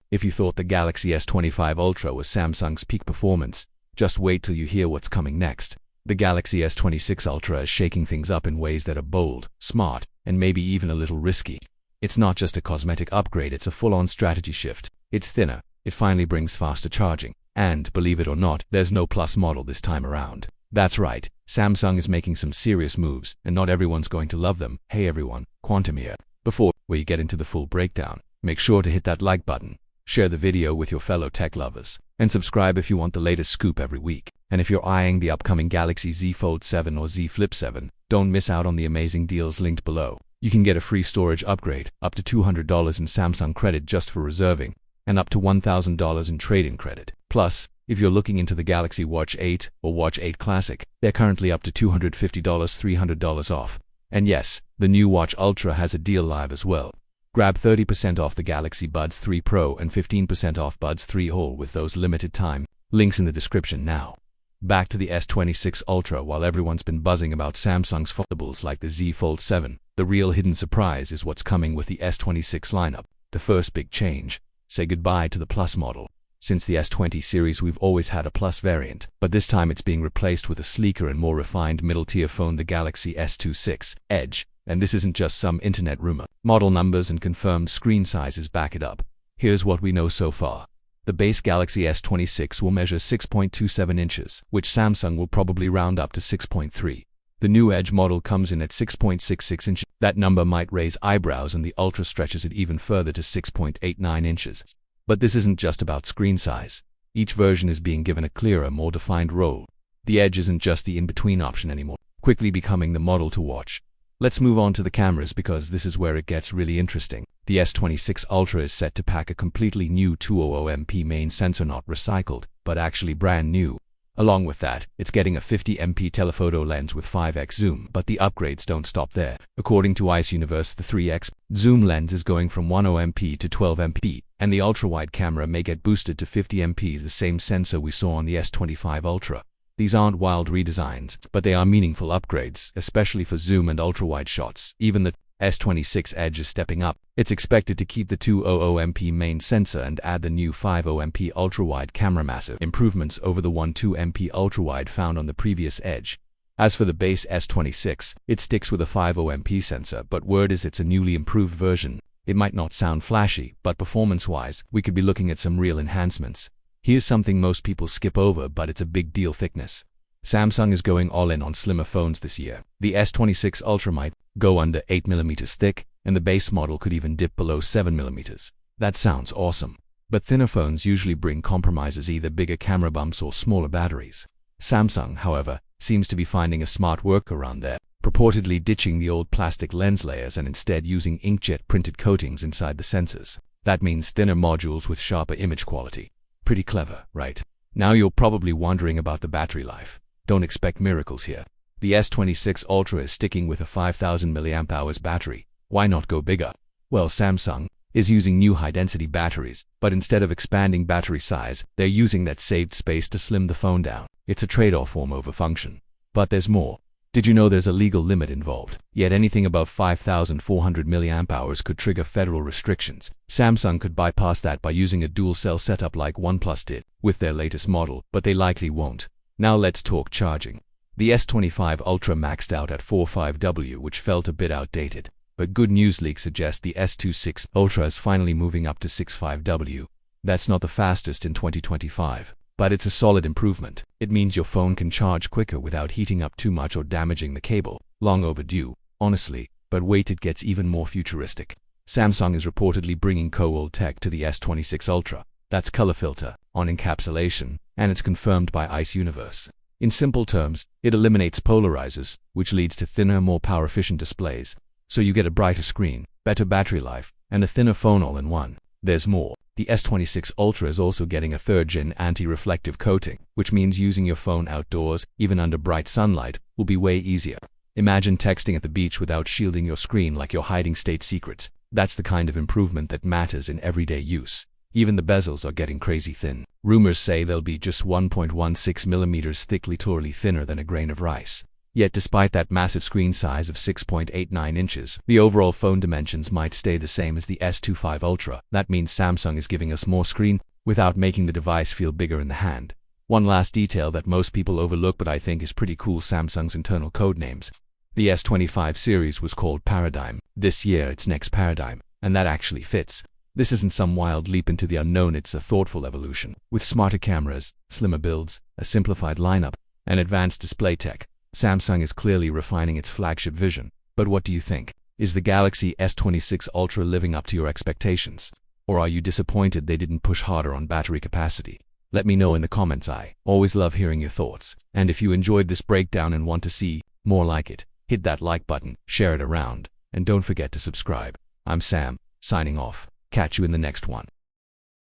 If you thought the Galaxy S25 Ultra was Samsung's peak performance, just wait till you hear what's coming next. The Galaxy S26 Ultra is shaking things up in ways that are bold, smart, and maybe even a little risky. It's not just a cosmetic upgrade, it's a full-on strategy shift. It's thinner, it finally brings faster charging, and, believe it or not, there's no Plus model this time around. That's right, Samsung is making some serious moves, and not everyone's going to love them. Hey everyone, Quantum here. Before we get into the full breakdown, make sure to hit that like button, share the video with your fellow tech lovers, and subscribe if you want the latest scoop every week. And if you're eyeing the upcoming Galaxy Z Fold 7 or Z Flip 7, don't miss out on the amazing deals linked below. You can get a free storage upgrade, up to $200 in Samsung credit just for reserving, and up to $1,000 in trade-in credit. Plus, if you're looking into the Galaxy Watch 8 or Watch 8 Classic, they're currently up to $250, $300 off. And yes, the new Watch Ultra has a deal live as well. Grab 30% off the Galaxy Buds 3 Pro and 15% off Buds 3 Whole with those limited time. Links in the description now. Back to the S26 Ultra. While everyone's been buzzing about Samsung's foldables like the Z Fold 7, the real hidden surprise is what's coming with the S26 lineup. The first big change: say goodbye to the Plus model. Since the S20 series, we've always had a Plus variant, but this time it's being replaced with a sleeker and more refined middle-tier phone, the Galaxy S26 Edge. And this isn't just some internet rumor. Model numbers and confirmed screen sizes back it up. Here's what we know so far. The base Galaxy S26 will measure 6.27 inches, which Samsung will probably round up to 6.3. The new Edge model comes in at 6.66 inches. That number might raise eyebrows, and the Ultra stretches it even further to 6.89 inches. But this isn't just about screen size. Each version is being given a clearer, more defined role. The Edge isn't just the in-between option anymore, quickly becoming the model to watch. Let's move on to the cameras, because this is where it gets really interesting. The S26 Ultra is set to pack a completely new 200MP main sensor, not recycled, but actually brand new. Along with that, it's getting a 50MP telephoto lens with 5x zoom, but the upgrades don't stop there. According to Ice Universe, the 3x zoom lens is going from 10MP to 12MP, and the ultra-wide camera may get boosted to 50MP, the same sensor we saw on the S25 Ultra. These aren't wild redesigns, but they are meaningful upgrades, especially for zoom and ultra-wide shots. Even the S26 Edge is stepping up. It's expected to keep the 200MP main sensor and add the new 50MP ultra-wide camera, massive improvements over the 12MP ultra-wide found on the previous Edge. As for the base S26, it sticks with a 50MP sensor, but word is it's a newly improved version. It might not sound flashy, but performance-wise, we could be looking at some real enhancements. Here's something most people skip over, but it's a big deal: thickness. Samsung is going all in on slimmer phones this year. The S26 Ultra might go under 8mm thick, and the base model could even dip below 7mm. That sounds awesome. But thinner phones usually bring compromises, either bigger camera bumps or smaller batteries. Samsung, however, seems to be finding a smart workaround there, purportedly ditching the old plastic lens layers and instead using inkjet printed coatings inside the sensors. That means thinner modules with sharper image quality. Pretty clever, right? Now you're probably wondering about the battery life. Don't expect miracles here. The S26 Ultra is sticking with a 5000 mAh battery. Why not go bigger? Well, Samsung is using new high-density batteries, but instead of expanding battery size, they're using that saved space to slim the phone down. It's a trade-off, form over function. But there's more. Did you know there's a legal limit involved? Yet anything above 5400 mAh could trigger federal restrictions. Samsung could bypass that by using a dual-cell setup like OnePlus did with their latest model, but they likely won't. Now let's talk charging. The S25 Ultra maxed out at 45W, which felt a bit outdated. But good news leaks suggest the S26 Ultra is finally moving up to 65W. That's not the fastest in 2025. But it's a solid improvement. It means your phone can charge quicker without heating up too much or damaging the cable. Long overdue, honestly, but wait, it gets even more futuristic. Samsung is reportedly bringing COE OLED tech to the S26 Ultra. That's color filter on encapsulation, and it's confirmed by Ice Universe. In simple terms, it eliminates polarizers, which leads to thinner, more power-efficient displays. So you get a brighter screen, better battery life, and a thinner phone all in one. There's more. The S26 Ultra is also getting a third-gen anti-reflective coating, which means using your phone outdoors, even under bright sunlight, will be way easier. Imagine texting at the beach without shielding your screen like you're hiding state secrets. That's the kind of improvement that matters in everyday use. Even the bezels are getting crazy thin. Rumors say they'll be just 1.16mm thick, literally thinner than a grain of rice. Yet despite that massive screen size of 6.89 inches, the overall phone dimensions might stay the same as the S25 Ultra. That means Samsung is giving us more screen without making the device feel bigger in the hand. One last detail that most people overlook but I think is pretty cool: Samsung's internal code names. The S25 series was called Paradigm. This year it's Next Paradigm, and that actually fits. This isn't some wild leap into the unknown, it's a thoughtful evolution. With smarter cameras, slimmer builds, a simplified lineup, and advanced display tech, Samsung is clearly refining its flagship vision. But what do you think? Is the Galaxy S26 Ultra living up to your expectations? Or are you disappointed they didn't push harder on battery capacity? Let me know in the comments. I always love hearing your thoughts. And if you enjoyed this breakdown and want to see more like it, hit that like button, share it around, and don't forget to subscribe. I'm Sam, signing off. Catch you in the next one.